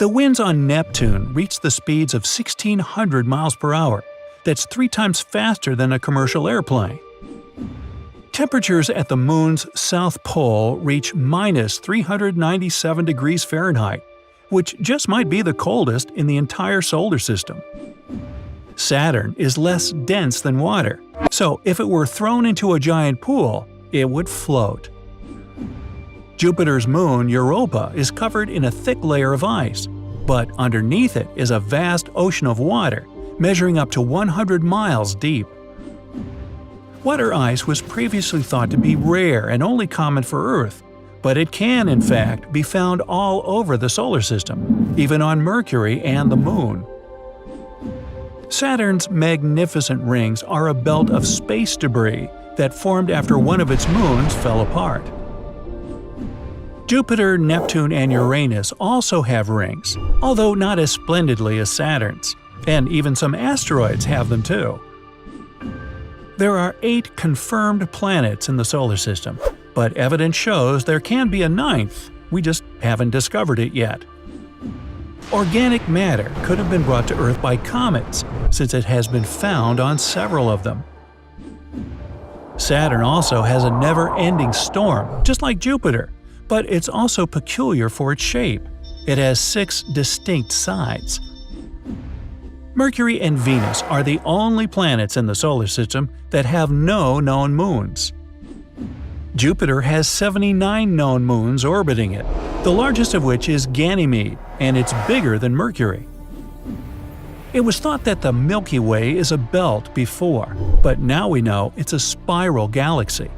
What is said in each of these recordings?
The winds on Neptune reach the speeds of 1,600 miles per hour. That's 3 times faster than a commercial airplane. Temperatures at the Moon's south pole reach minus 397 degrees Fahrenheit, which just might be the coldest in the entire solar system. Saturn is less dense than water, so if it were thrown into a giant pool, it would float. Jupiter's moon Europa is covered in a thick layer of ice, but underneath it is a vast ocean of water, measuring up to 100 miles deep. Water ice was previously thought to be rare and only common for Earth, but it can, in fact, be found all over the solar system, even on Mercury and the Moon. Saturn's magnificent rings are a belt of space debris that formed after one of its moons fell apart. Jupiter, Neptune, and Uranus also have rings, although not as splendidly as Saturn's, and even some asteroids have them too. There are 8 confirmed planets in the solar system, but evidence shows there can be a 9th, we just haven't discovered it yet. Organic matter could have been brought to Earth by comets, since it has been found on several of them. Saturn also has a never-ending storm, just like Jupiter, but it's also peculiar for its shape. It has 6 distinct sides. Mercury and Venus are the only planets in the solar system that have no known moons. Jupiter has 79 known moons orbiting it, the largest of which is Ganymede, and it's bigger than Mercury. It was thought that the Milky Way is a belt before, but now we know it's a spiral galaxy.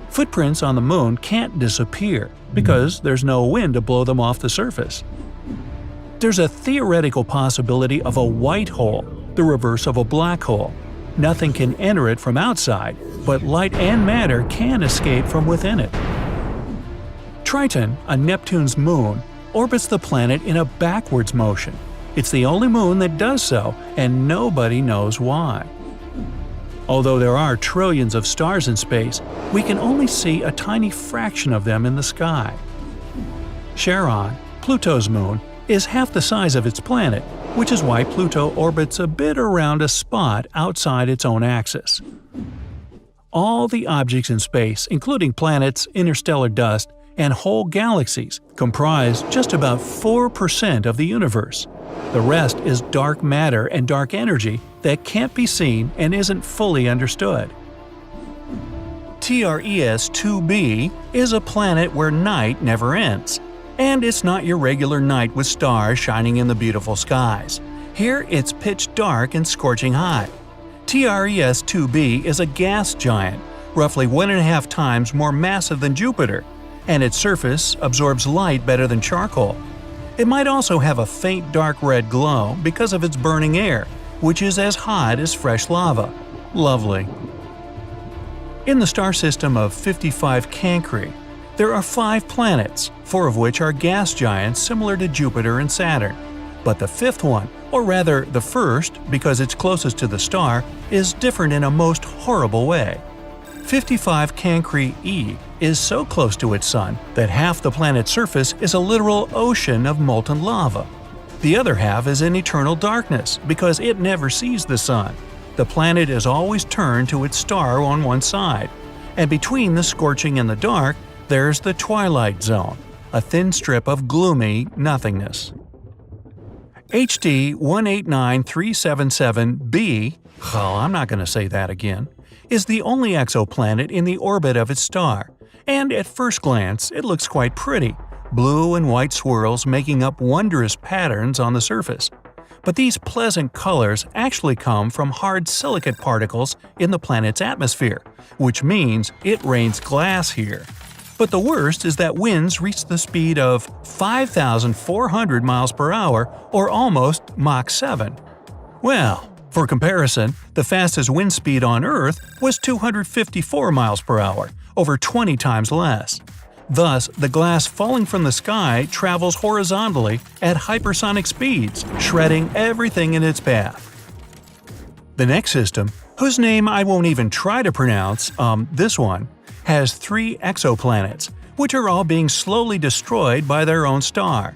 Footprints on the Moon can't disappear because there's no wind to blow them off the surface. There's a theoretical possibility of a white hole, the reverse of a black hole. Nothing can enter it from outside, but light and matter can escape from within it. Triton, a Neptune's moon, orbits the planet in a backwards motion. It's the only moon that does so, and nobody knows why. Although there are trillions of stars in space, we can only see a tiny fraction of them in the sky. Charon, Pluto's moon, is half the size of its planet, which is why Pluto orbits a bit around a spot outside its own axis. All the objects in space, including planets, interstellar dust, and whole galaxies, comprise just about 4% of the universe. The rest is dark matter and dark energy that can't be seen and isn't fully understood. TRES-2b is a planet where night never ends. And it's not your regular night with stars shining in the beautiful skies. Here it's pitch dark and scorching hot. TRES-2b is a gas giant, roughly 1.5 times more massive than Jupiter, and its surface absorbs light better than charcoal. It might also have a faint dark red glow because of its burning air, which is as hot as fresh lava. Lovely. In the star system of 55 Cancri, there are 5 planets, 4 of which are gas giants similar to Jupiter and Saturn. But the 5th one, or rather the first because it's closest to the star, is different in a most horrible way. 55 Cancri e is so close to its sun that half the planet's surface is a literal ocean of molten lava. The other half is in eternal darkness because it never sees the sun. The planet is always turned to its star on one side, and between the scorching and the dark, there's the twilight zone, a thin strip of gloomy nothingness. HD 189377b, I'm not going to say that again, is the only exoplanet in the orbit of its star, and at first glance it looks quite pretty, blue and white swirls making up wondrous patterns on the surface. But these pleasant colors actually come from hard silicate particles in the planet's atmosphere, which means it rains glass here. But the worst is that winds reach the speed of 5,400 miles per hour, or almost Mach 7. Well, for comparison, the fastest wind speed on Earth was 254 miles per hour, over 20 times less. Thus, the glass falling from the sky travels horizontally at hypersonic speeds, shredding everything in its path. The next system, whose name I won't even try to pronounce, this one, has 3 exoplanets, which are all being slowly destroyed by their own star.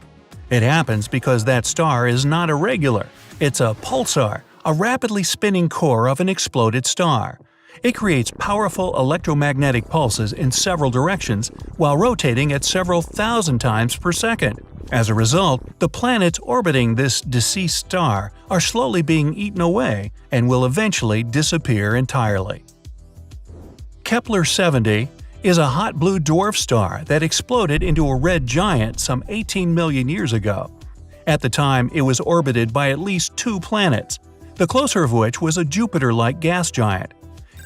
It happens because that star is not a regular. It's a pulsar, a rapidly spinning core of an exploded star. It creates powerful electromagnetic pulses in several directions while rotating at several thousand times per second. As a result, the planets orbiting this deceased star are slowly being eaten away and will eventually disappear entirely. Kepler-70 is a hot blue dwarf star that exploded into a red giant some 18 million years ago. At the time, it was orbited by at least 2 planets, the closer of which was a Jupiter-like gas giant.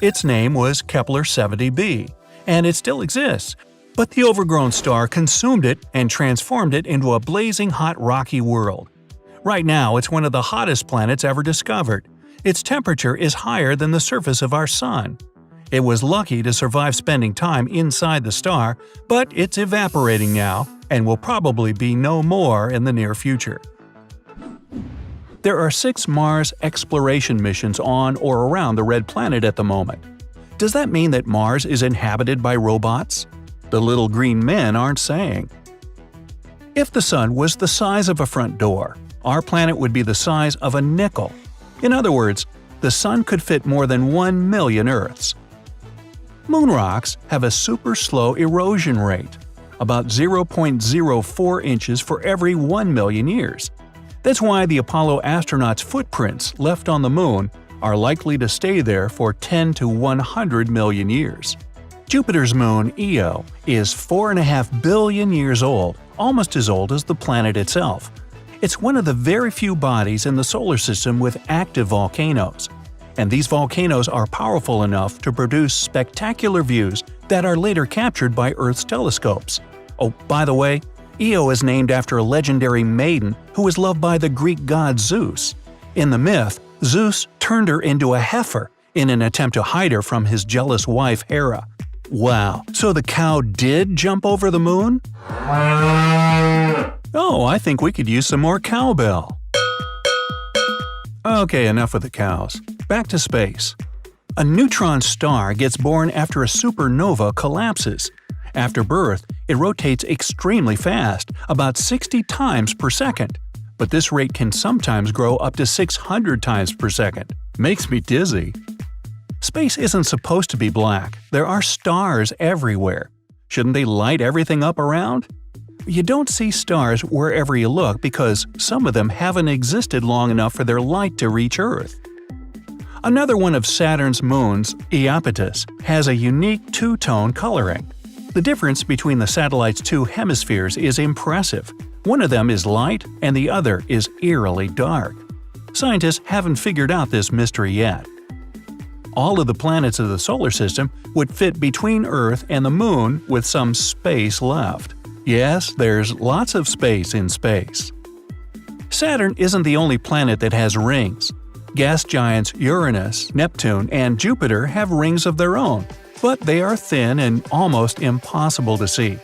Its name was Kepler-70b, and it still exists, but the overgrown star consumed it and transformed it into a blazing hot rocky world. Right now, it's one of the hottest planets ever discovered. Its temperature is higher than the surface of our Sun. It was lucky to survive spending time inside the star, but it's evaporating now and will probably be no more in the near future. There are 6 Mars exploration missions on or around the red planet at the moment. Does that mean that Mars is inhabited by robots? The little green men aren't saying. If the Sun was the size of a front door, our planet would be the size of a nickel. In other words, the Sun could fit more than 1 million Earths. Moon rocks have a super slow erosion rate, about 0.04 inches for every 1 million years. That's why the Apollo astronauts' footprints left on the Moon are likely to stay there for 10 to 100 million years. Jupiter's moon, Io, is 4.5 billion years old, almost as old as the planet itself. It's one of the very few bodies in the solar system with active volcanoes. And these volcanoes are powerful enough to produce spectacular views that are later captured by Earth's telescopes. Oh, by the way, Io is named after a legendary maiden who was loved by the Greek god Zeus. In the myth, Zeus turned her into a heifer in an attempt to hide her from his jealous wife Hera. Wow, so the cow did jump over the moon? Oh, I think we could use some more cowbell. Okay, enough of the cows. Back to space. A neutron star gets born after a supernova collapses. After birth, it rotates extremely fast, about 60 times per second. But this rate can sometimes grow up to 600 times per second. Makes me dizzy. Space isn't supposed to be black. There are stars everywhere. Shouldn't they light everything up around? You don't see stars wherever you look because some of them haven't existed long enough for their light to reach Earth. Another one of Saturn's moons, Iapetus, has a unique two-tone coloring. The difference between the satellite's 2 hemispheres is impressive. One of them is light and the other is eerily dark. Scientists haven't figured out this mystery yet. All of the planets of the solar system would fit between Earth and the Moon with some space left. Yes, there's lots of space in space. Saturn isn't the only planet that has rings. Gas giants Uranus, Neptune, and Jupiter have rings of their own, but they are thin and almost impossible to see.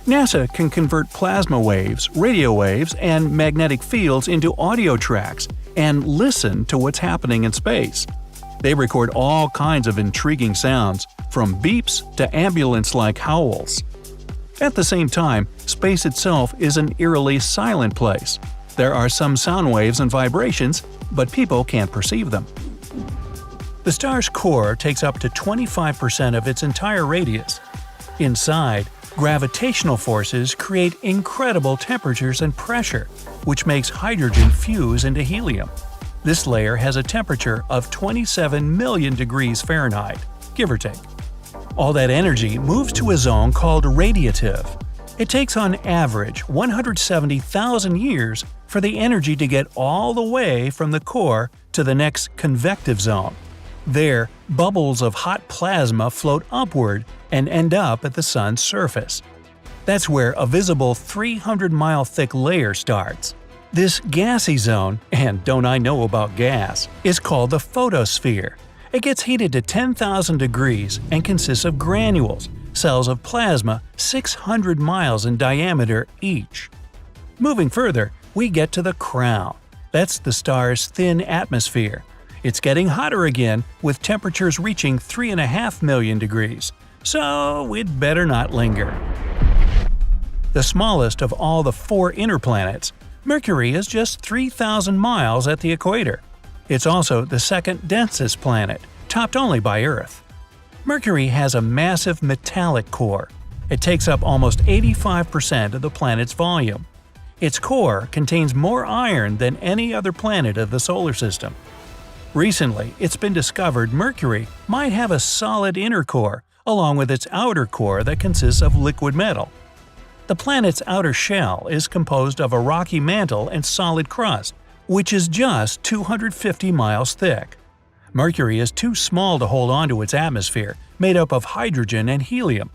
NASA can convert plasma waves, radio waves, and magnetic fields into audio tracks and listen to what's happening in space. They record all kinds of intriguing sounds, from beeps to ambulance-like howls. At the same time, space itself is an eerily silent place. There are some sound waves and vibrations, but people can't perceive them. The star's core takes up to 25% of its entire radius. Inside, gravitational forces create incredible temperatures and pressure, which makes hydrogen fuse into helium. This layer has a temperature of 27 million degrees Fahrenheit, give or take. All that energy moves to a zone called radiative. It takes on average 170,000 years for the energy to get all the way from the core to the next convective zone. There, bubbles of hot plasma float upward and end up at the sun's surface. That's where a visible 300-mile-thick layer starts. This gassy zone, and don't I know about gas, is called the photosphere. It gets heated to 10,000 degrees and consists of granules, cells of plasma 600 miles in diameter each. Moving further, we get to the crown. That's the star's thin atmosphere. It's getting hotter again, with temperatures reaching 3.5 million degrees, so we'd better not linger. The smallest of all the 4 inner planets, Mercury is just 3,000 miles at the equator. It's also the second densest planet, topped only by Earth. Mercury has a massive metallic core. It takes up almost 85% of the planet's volume. Its core contains more iron than any other planet of the solar system. Recently, it's been discovered Mercury might have a solid inner core, along with its outer core that consists of liquid metal. The planet's outer shell is composed of a rocky mantle and solid crust, which is just 250 miles thick. Mercury is too small to hold onto its atmosphere, made up of hydrogen and helium.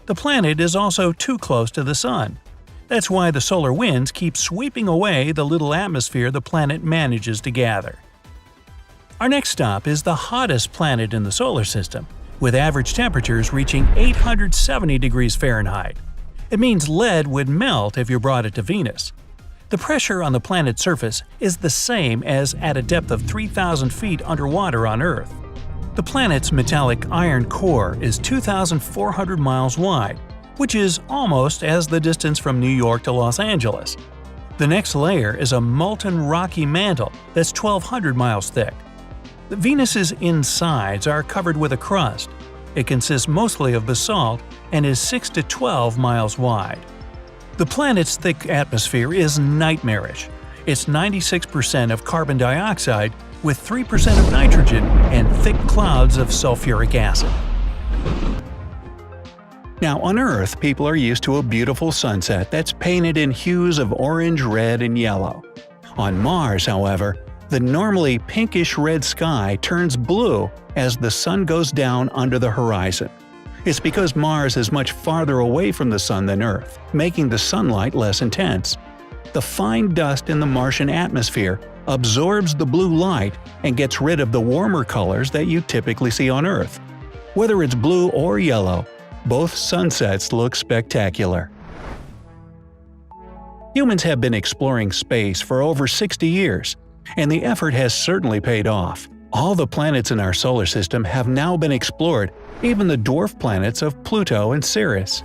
The planet is also too close to the Sun. That's why the solar winds keep sweeping away the little atmosphere the planet manages to gather. Our next stop is the hottest planet in the solar system, with average temperatures reaching 870 degrees Fahrenheit. It means lead would melt if you brought it to Venus. The pressure on the planet's surface is the same as at a depth of 3,000 feet underwater on Earth. The planet's metallic iron core is 2,400 miles wide, which is almost as the distance from New York to Los Angeles. The next layer is a molten rocky mantle that's 1,200 miles thick. Venus's insides are covered with a crust. It consists mostly of basalt and is 6 to 12 miles wide. The planet's thick atmosphere is nightmarish. It's 96% of carbon dioxide with 3% of nitrogen and thick clouds of sulfuric acid. Now, on Earth, people are used to a beautiful sunset that's painted in hues of orange, red, and yellow. On Mars, however, the normally pinkish-red sky turns blue as the sun goes down under the horizon. It's because Mars is much farther away from the Sun than Earth, making the sunlight less intense. The fine dust in the Martian atmosphere absorbs the blue light and gets rid of the warmer colors that you typically see on Earth. Whether it's blue or yellow, both sunsets look spectacular. Humans have been exploring space for over 60 years, and the effort has certainly paid off. All the planets in our solar system have now been explored, even the dwarf planets of Pluto and Ceres.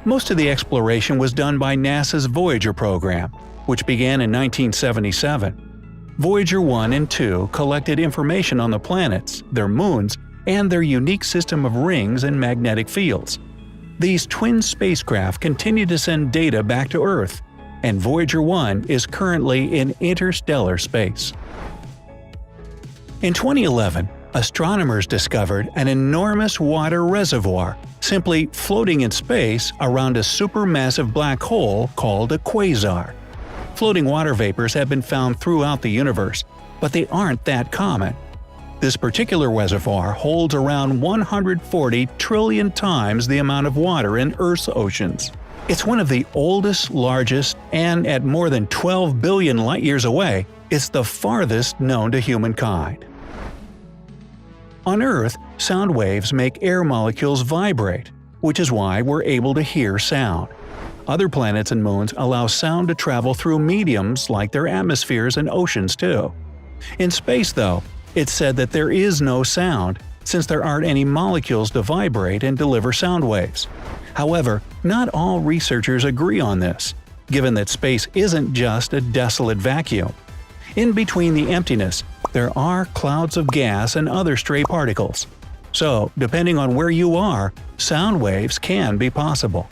Most of the exploration was done by NASA's Voyager program, which began in 1977. Voyager 1 and 2 collected information on the planets, their moons, and their unique system of rings and magnetic fields. These twin spacecraft continue to send data back to Earth, and Voyager 1 is currently in interstellar space. In 2011, astronomers discovered an enormous water reservoir simply floating in space around a supermassive black hole called a quasar. Floating water vapors have been found throughout the universe, but they aren't that common. This particular reservoir holds around 140 trillion times the amount of water in Earth's oceans. It's one of the oldest, largest, and at more than 12 billion light-years away, it's the farthest known to humankind. On Earth, sound waves make air molecules vibrate, which is why we're able to hear sound. Other planets and moons allow sound to travel through mediums like their atmospheres and oceans too. In space, though, it's said that there is no sound, since there aren't any molecules to vibrate and deliver sound waves. However, not all researchers agree on this, given that space isn't just a desolate vacuum. In between the emptiness, there are clouds of gas and other stray particles. So, depending on where you are, sound waves can be possible.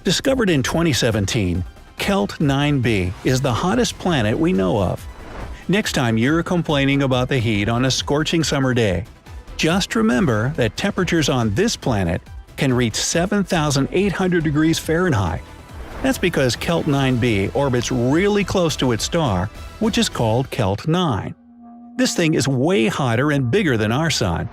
Discovered in 2017, Kelt 9b is the hottest planet we know of. Next time you're complaining about the heat on a scorching summer day, just remember that temperatures on this planet can reach 7,800 degrees Fahrenheit. That's because Kelt 9b orbits really close to its star, which is called Kelt 9. This thing is way hotter and bigger than our Sun.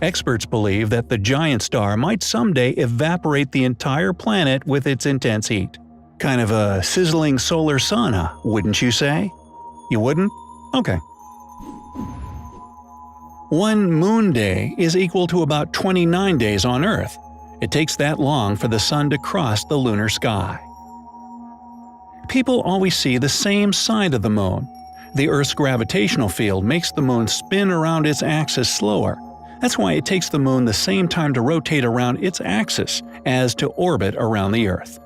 Experts believe that the giant star might someday evaporate the entire planet with its intense heat. Kind of a sizzling solar sauna, wouldn't you say? You wouldn't? Okay. One moon day is equal to about 29 days on Earth. It takes that long for the sun to cross the lunar sky. People always see the same side of the moon. The Earth's gravitational field makes the moon spin around its axis slower, That's why it takes the Moon the same time to rotate around its axis as to orbit around the Earth.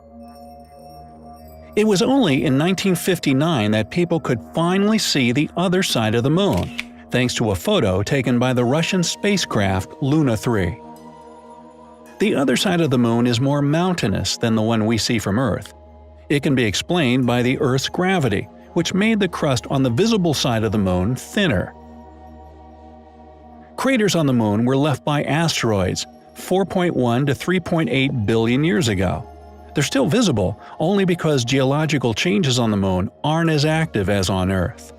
It was only in 1959 that people could finally see the other side of the Moon, thanks to a photo taken by the Russian spacecraft Luna 3. The other side of the Moon is more mountainous than the one we see from Earth. It can be explained by the Earth's gravity, which made the crust on the visible side of the Moon thinner. Craters on the Moon were left by asteroids 4.1 to 3.8 billion years ago. They're still visible only because geological changes on the Moon aren't as active as on Earth.